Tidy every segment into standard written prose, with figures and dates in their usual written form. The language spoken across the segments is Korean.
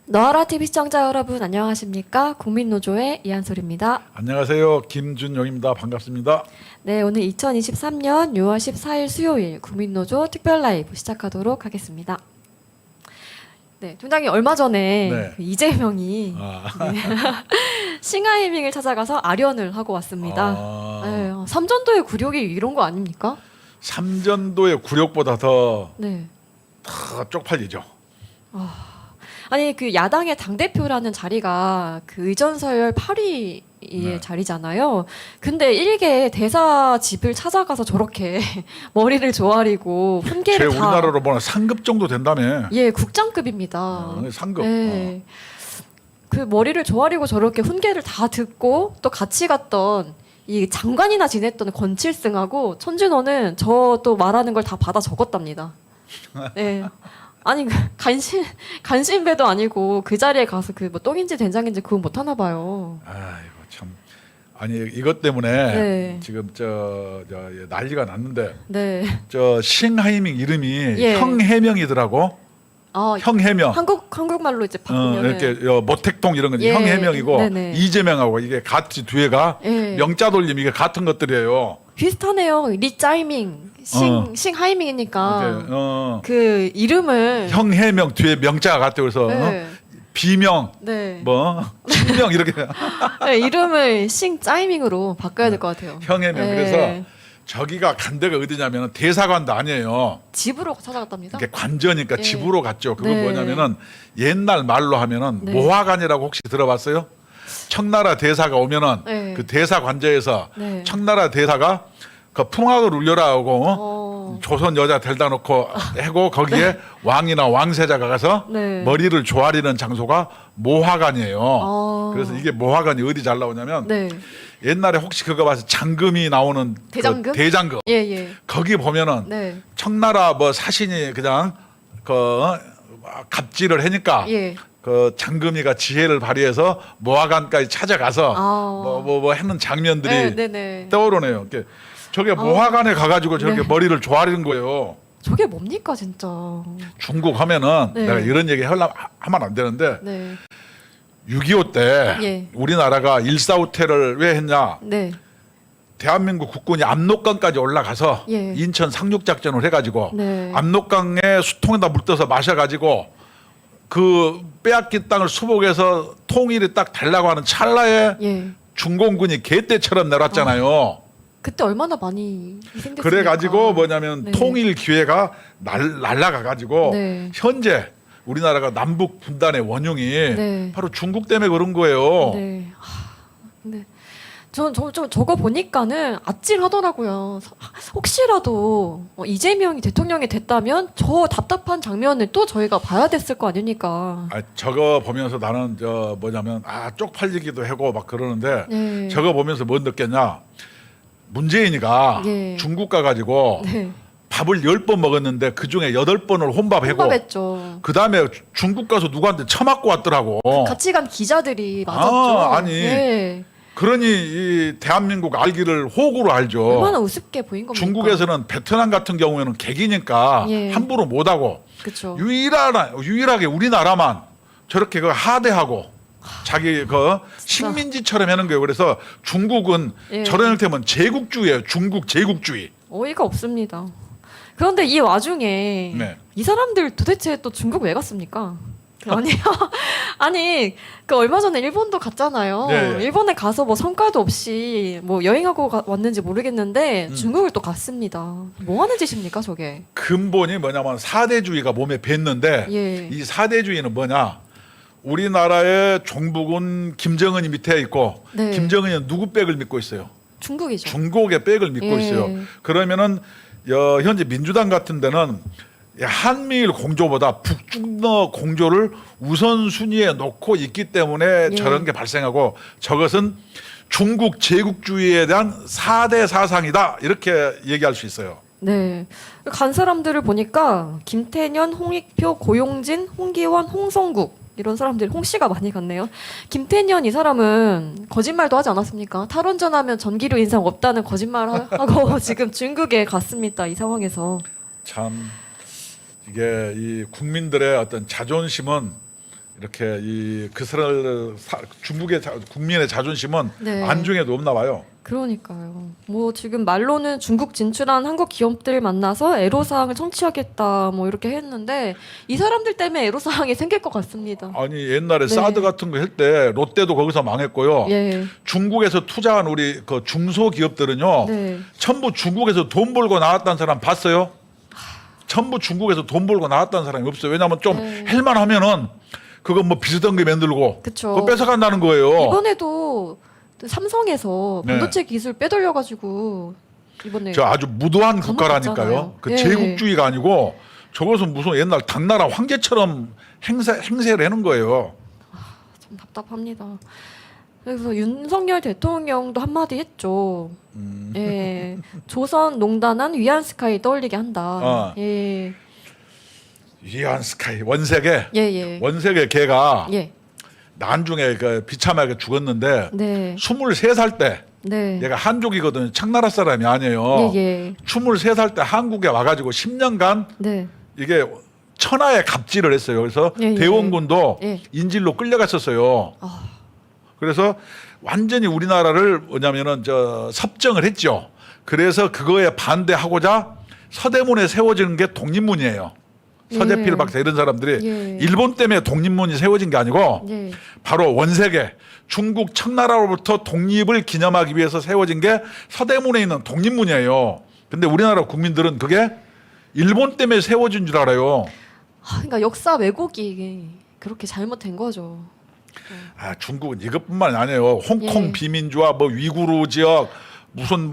너하라 TV 시청자 여러분 안녕하십니까? 국민노조의 이한솔입니다. 안녕하세요. 김준용입니다. 반갑습니다. 네, 오늘 2023년 6월 14일 수요일 국민노조 특별 라이브 시작하도록 하겠습니다. 네, 총장님 얼마 전에 네. 그 이재명이 네, 싱하이밍을 찾아가서 아련을 하고 왔습니다. 네, 삼전도의 굴욕이 이런 거 아닙니까? 삼전도의 굴욕보다 더 네. 쪽팔리죠. 아니 그 야당의 당대표라는 자리가 그 의전서열 8위의 네. 자리잖아요. 근데 일개 대사 집을 찾아가서 저렇게 머리를 조아리고 제 훈계를 다 우리나라로 보면 상급 정도 된다며. 예, 국장급입니다. 상급. 네. 그 머리를 조아리고 저렇게 훈계를 다 듣고 또 같이 갔던 이 장관이나 지냈던 권칠승하고 천준호는 저 또 말하는 걸 다 받아 적었답니다. 네. 아니 간신배도 아니고 그 자리에 가서 그 뭐 똥인지 된장인지 그거 못 하나 봐요. 아이고 참. 아니 이것 때문에 네. 지금 저 난리가 났는데 네. 저 싱하이밍 이름이 예. 형해명이더라고. 아, 형해명. 한국말로 이제 바꾸면 이렇게 모택동 이런 건 예. 형해명이고 네네. 이재명하고 이게 같이 뒤에가 예. 명자 돌림 이게 같은 것들이에요. 비슷하네요. 리짜이밍, 싱하이밍이니까 이렇게, 그 이름을 형해명 뒤에 명자가 같아 그래서 네. 비명 네. 뭐 친명 이렇게 네, 이름을 싱짜이밍으로 바꿔야 될 것 같아요. 형해명 네. 그래서 저기가 간 데가 어디냐면 대사관도 아니에요. 집으로 찾아갔답니다. 이게 관저니까 예. 집으로 갔죠. 그건 네. 뭐냐면은 옛날 말로 하면은 네. 모화관이라고 혹시 들어봤어요? 청나라 대사가 오면은 네. 그 대사 관저에서 네. 청나라 대사가 그 풍악을 울려라 하고 조선 여자 데려다 놓고 해고 거기에 왕이나 왕세자가 가서 네. 머리를 조아리는 장소가 모화관이에요. 아. 그래서 이게 모화관이 어디 잘 나오냐면 네. 옛날에 혹시 그거 봐서 장금이 나오는 대장금? 그 대장금 예, 예. 거기 보면은 네. 청나라 뭐 사신이 그냥 그 갑질을 하니까 예. 그 장금이가 지혜를 발휘해서 모화관까지 찾아가서 뭐 했는 장면들이 네, 네, 네. 떠오르네요. 이렇게 저게 모화관에 가가지고 저렇게 네. 머리를 조아리는 거예요. 저게 뭡니까 진짜. 중국 하면은 네. 내가 이런 얘기 하면 안 되는데 네. 6.25 때 예. 우리나라가 일사후퇴를 왜 했냐? 네. 대한민국 국군이 압록강까지 올라가서 예. 인천 상륙작전을 해가지고 네. 압록강에 수통에다 물 떠서 마셔가지고 그 빼앗긴 땅을 수복해서 통일이 딱 되려고 하는 찰나에 예. 중공군이 개떼처럼 내렸잖아요. 그때 얼마나 많이 희생됐습니까? 그래가지고 뭐냐면 네. 통일 기회가 날라가가지고 네. 현재 우리나라가 남북 분단의 원흉이 네. 바로 중국 때문에 그런 거예요. 네. 네. 저거 보니까는 아찔하더라고요. 혹시라도 이재명이 대통령이 됐다면 저 답답한 장면을 또 저희가 봐야 됐을 거 아닙니까? 저거 보면서 나는 저 뭐냐면 쪽팔리기도 하고 막 그러는데 네. 저거 보면서 뭐 느꼈냐? 문재인이가 예. 중국 가가지고 네. 밥을 10번 먹었는데 그중에 8번을 혼밥하고 혼밥했죠. 그다음에 중국 가서 누구한테 처맞고 왔더라고. 같이 간 기자들이 맞았죠. 아니. 네. 그러니 이 대한민국 알기를 호구로 알죠. 얼마나 우습게 보인 겁니까? 중국에서는 베트남 같은 경우에는 객이니까 예. 함부로 못하고 그렇죠. 유일하게 우리나라만 저렇게 그 하대하고 자기 그 식민지처럼 하는 거예요. 그래서 중국은 예. 저런 형태면 제국주의예요. 중국 제국주의. 어이가 없습니다. 그런데 이 와중에 네. 이 사람들 도대체 또 중국 왜 갔습니까? 아니요. 아니, 그 얼마 전에 일본도 갔잖아요. 네. 일본에 가서 뭐 성과도 없이 뭐 여행하고 왔는지 모르겠는데 음. 중국을 또 갔습니다. 뭐 하는 짓입니까, 저게? 근본이 뭐냐면 사대주의가 몸에 뱄는데 예. 이 사대주의는 뭐냐? 우리나라의 종북은 김정은이 밑에 있고 네. 김정은이 누구 백을 믿고 있어요? 중국이죠. 중국의 백을 믿고 예. 있어요. 그러면은 현재 민주당 같은 데는 한미일 공조보다 북중러 공조를 우선순위에 놓고 있기 때문에 예. 저런 게 발생하고 저것은 중국 제국주의에 대한 4대 사상이다 이렇게 얘기할 수 있어요. 네. 간 사람들을 보니까 김태년, 홍익표, 고용진, 홍기원, 홍성국 이런 사람들이 홍 씨가 많이 갔네요. 김태년 이 사람은 거짓말도 하지 않았습니까? 탈원전하면 전기료 인상 없다는 거짓말 하고 지금 중국에 갔습니다. 이 상황에서. 참 이게 이 국민들의 어떤 자존심은 이렇게 중국의 국민의 자존심은 네. 안중에도 없나 봐요. 그러니까요. 뭐 지금 말로는 중국 진출한 한국 기업들 만나서 애로사항을 청취하겠다 뭐 이렇게 했는데 이 사람들 때문에 애로사항이 생길 것 같습니다. 아니 옛날에 네. 사드 같은 거 할 때 롯데도 거기서 망했고요. 예. 중국에서 투자한 우리 그 중소기업들은요. 네. 전부 중국에서 돈 벌고 나왔다는 사람 봤어요? 전부 중국에서 돈 벌고 나왔다는 사람이 없어요. 왜냐하면 좀 네. 할만 하면은 그거 뭐 비슷한 게 만들고 그쵸. 그거 뺏어간다는 거예요. 이번에도 또 삼성에서 네. 반도체 기술 빼돌려가지고 이번에 저 아주 무도한 감옥 국가라니까요. 갔잖아요. 그 예. 제국주의가 아니고 저것은 무슨 옛날 당나라 황제처럼 행세를 하는 거예요. 참 답답합니다. 그래서 윤석열 대통령도 한마디 했죠. 예, 조선 농단한 위안스카이 떠올리게 한다. 어. 예, 위안 스카이 원색에 예. 원색의 개가 예, 난중에 그 비참하게 죽었는데 네, 23살 때 네, 얘가 한족이거든요. 창나라 사람이 아니에요. 예. 23살 때 한국에 와가지고 10년간 네, 이게 천하의 갑질을 했어요. 그래서 예. 대원군도 예. 인질로 끌려갔었어요. 아. 그래서 완전히 우리나라를 뭐냐면은 섭정을 했죠. 그래서 그거에 반대하고자 서대문에 세워지는 게 독립문이에요. 서재필 예. 박사 이런 사람들이 예. 일본 때문에 독립문이 세워진 게 아니고 예, 바로 원색에 중국 청나라로부터 독립을 기념하기 위해서 세워진 게 서대문에 있는 독립문이에요. 근데 우리나라 국민들은 그게 일본 때문에 세워진 줄 알아요. 그러니까 역사 왜곡이 그렇게 잘못된 거죠. 아, 중국은 이것뿐만 아니에요. 홍콩 예. 비민주화, 뭐 위구르 지역, 무슨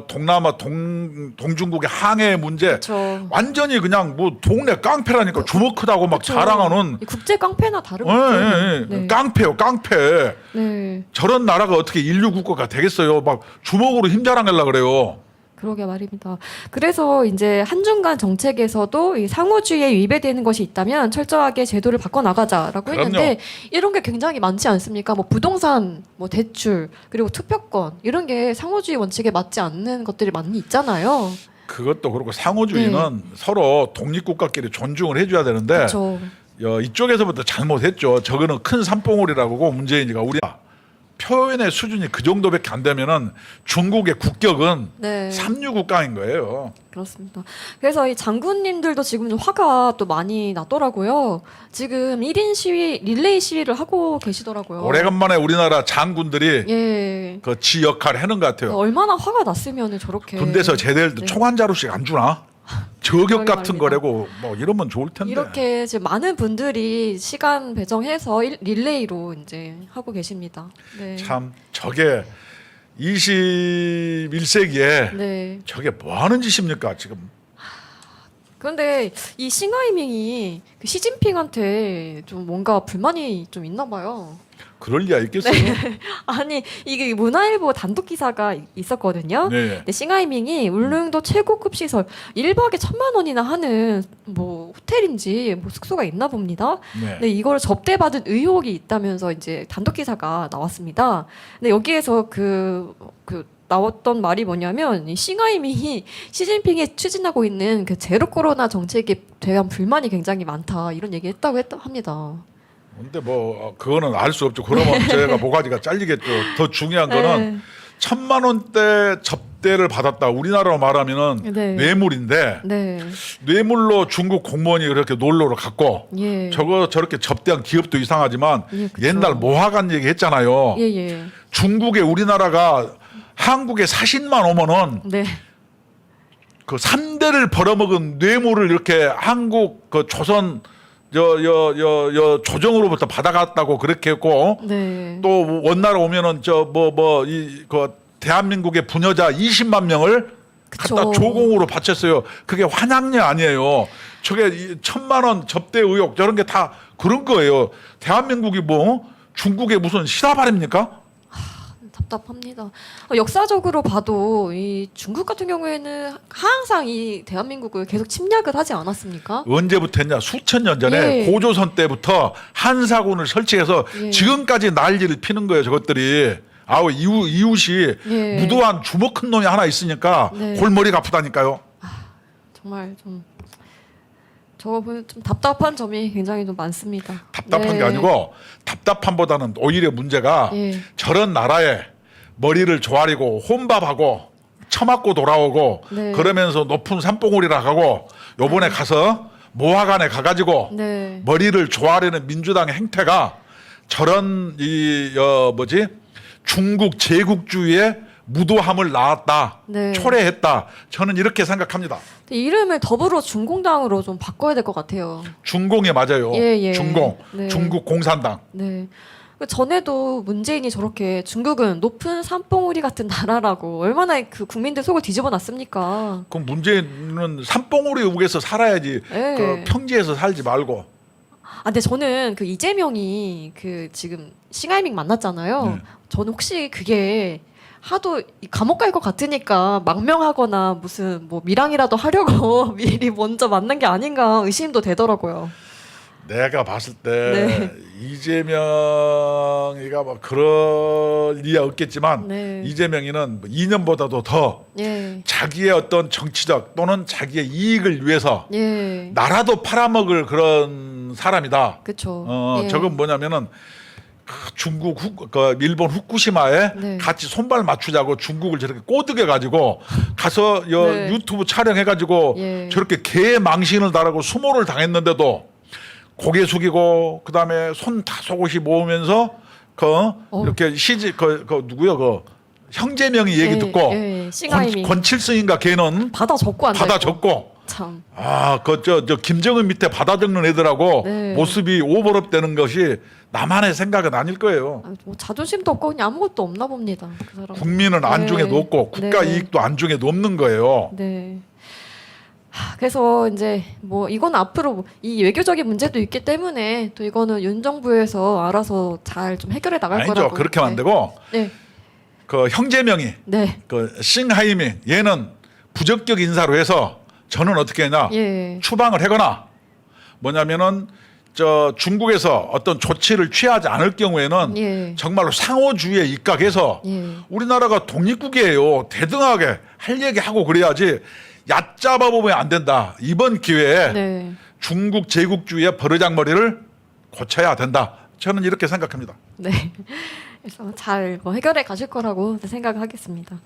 동남아 동중국의 항해 문제, 그렇죠. 완전히 그냥 뭐 동네 깡패라니까 주먹 크다고 막 그쵸. 자랑하는. 국제 깡패나 예, 다름없죠. 예, 예. 네. 깡패요, 깡패. 네. 저런 나라가 어떻게 인류 국가가 되겠어요? 막 주먹으로 힘 자랑하려 그래요. 그러게 말입니다. 그래서 이제 한중간 정책에서도 이 상호주의에 위배되는 것이 있다면 철저하게 제도를 바꿔 나가자라고 그럼요. 했는데 이런 게 굉장히 많지 않습니까? 뭐 부동산, 뭐 대출, 그리고 투표권 이런 게 상호주의 원칙에 맞지 않는 것들이 많이 있잖아요. 그것도 그렇고 상호주의는 서로 독립국가끼리 존중을 해줘야 되는데 그렇죠. 이쪽에서부터 잘못했죠. 저거는 큰 산봉우리라고 문재인이가 우리 표현의 수준이 그 정도밖에 안 되면은 중국의 국격은 네. 삼류 국가인 거예요. 그렇습니다. 그래서 이 장군님들도 지금 좀 화가 또 많이 났더라고요. 지금 1인 시위, 릴레이 시위를 하고 계시더라고요. 오래간만에 우리나라 장군들이 예. 그 지 역할을 하는 것 같아요. 얼마나 화가 났으면 저렇게 군대에서 제대할 때 네. 총 한 자루씩 안 주나? 저격 그러게 같은 말입니다. 거라고 뭐 이러면 좋을 텐데. 이렇게 지금 많은 분들이 시간 배정해서 릴레이로 이제 하고 계십니다. 네. 참 저게 21세기에 네. 저게 뭐 하는 짓입니까 지금? 그런데 이 싱하이밍이 그 시진핑한테 좀 뭔가 불만이 좀 있나 봐요. 그럴 리가 있겠어요? 아니 이게 문화일보 단독 기사가 있었거든요. 네. 근데 싱하이밍이 울릉도 최고급 시설 1박에 1,000만 원이나 하는 뭐 호텔인지 뭐 숙소가 있나 봅니다. 네. 근데 이걸 접대받은 의혹이 있다면서 이제 단독 기사가 나왔습니다. 근데 여기에서 그 나왔던 말이 뭐냐면 이 싱하이밍이 시진핑이 추진하고 있는 그 제로 코로나 정책에 대한 불만이 굉장히 많다 이런 얘기했다고 합니다. 근데 뭐 그거는 알 수 없죠. 그러면 제가 모가지가 잘리겠죠. 더 중요한 거는 1,000만 원대 접대를 받았다. 우리나라로 말하면은 네. 뇌물인데 네. 뇌물로 중국 공무원이 그렇게 놀러를 갔고 예. 저렇게 접대한 기업도 이상하지만 예, 그쵸. 옛날 모하간 얘기 했잖아요. 예. 중국에 우리나라가 한국에 사신만 오면은 네. 그 3대를 벌어먹은 뇌물을 이렇게 한국 그 조선 조정으로부터 받아갔다고 그렇게 했고 네. 또 원나라 오면은 그 대한민국의 부녀자 20만 명을 그쵸. 갖다 조공으로 바쳤어요. 그게 환양례 아니에요. 저게 1,000만 원 접대 의혹 저런 게 다 그런 거예요. 대한민국이 뭐 중국의 무슨 시라발입니까? 답답합니다. 역사적으로 봐도 이 중국 같은 경우에는 항상 이 대한민국을 계속 침략을 하지 않았습니까? 언제부터 했냐? 수천 년 전에 예. 고조선 때부터 한사군을 설치해서 예. 지금까지 난리를 피는 거예요. 저것들이. 아우 이웃이 예. 무도한 주먹 큰 놈이 하나 있으니까 네. 골머리가 아프다니까요. 정말 좀 저거 보면 좀 답답한 점이 굉장히 좀 많습니다. 답답한 네. 게 아니고 답답함보다는 오히려 문제가 예. 저런 나라에 머리를 조아리고 혼밥하고 처맞고 돌아오고 네. 그러면서 높은 산봉우리라 하고 요번에 가서 모하관에 가가지고 네. 머리를 조아리는 민주당의 행태가 저런 중국 제국주의의 무도함을 낳았다, 네. 초래했다. 저는 이렇게 생각합니다. 이름을 더불어 중공당으로 좀 바꿔야 될 것 같아요. 중공이 맞아요. 예, 예. 중공, 네. 중국 공산당. 네. 전에도 문재인이 저렇게 중국은 높은 산봉우리 같은 나라라고 얼마나 그 국민들 속을 뒤집어 놨습니까? 그럼 문제는 산봉우리 uk에서 살아야지 예. 그 평지에서 살지 말고. 근데 저는 그 이재명이 그 지금 싱하이밍 만났잖아요. 네. 저는 혹시 그게 하도 감옥 갈 것 같으니까 망명하거나 무슨 뭐 밀항이라도 하려고 미리 먼저 만난 게 아닌가 의심도 되더라고요. 내가 봤을 때 네. 이재명이가 뭐 그럴 리야 없겠지만 네. 이재명이는 2년보다도 더 예. 자기의 어떤 정치적 또는 자기의 이익을 위해서 예. 나라도 팔아먹을 그런 사람이다. 그렇죠. 예. 저건 뭐냐면은 중국 일본 후쿠시마에 네. 같이 손발 맞추자고 중국을 저렇게 꼬드겨 가지고 가서 네. 유튜브 촬영해 가지고 예. 저렇게 개 망신을 당하고 수모를 당했는데도 고개 숙이고 그다음에 손 다 속옷이 모으면서 이렇게 누구요 형제명이 얘기 예, 듣고 예. 싱하이밍 권칠승인가 걔는 받아 적고 앉아 받아 있고. 적고 참. 저 김정은 밑에 받아 적는 애들하고 네. 모습이 오버랩되는 것이 나만의 생각은 아닐 거예요. 뭐 자존심도 없고 그냥 아무것도 없나 봅니다. 그 사람. 국민은 안중에도 네. 없고 국가 네. 이익도 안중에도 없는 거예요. 네. 그래서 이제 뭐 이건 앞으로 이 외교적인 문제도 있기 때문에 또 이거는 윤 정부에서 알아서 잘 좀 해결해 나갈 아니죠. 거라고. 그렇게 하면 안 네. 되고 네. 그 형제명이 네. 그 싱하이밍 얘는 부적격 인사로 해서 저는 어떻게 했냐 예. 추방을 하거나 뭐냐면은 저 중국에서 어떤 조치를 취하지 않을 경우에는 예. 정말로 상호주의에 입각해서 예. 우리나라가 독립국이에요. 대등하게 할 얘기하고 그래야지 얕잡아 보면 안 된다. 이번 기회에 네. 중국 제국주의의 버르장머리를 고쳐야 된다. 저는 이렇게 생각합니다. 네. 그래서 잘 뭐 해결해 가실 거라고 생각을 하겠습니다.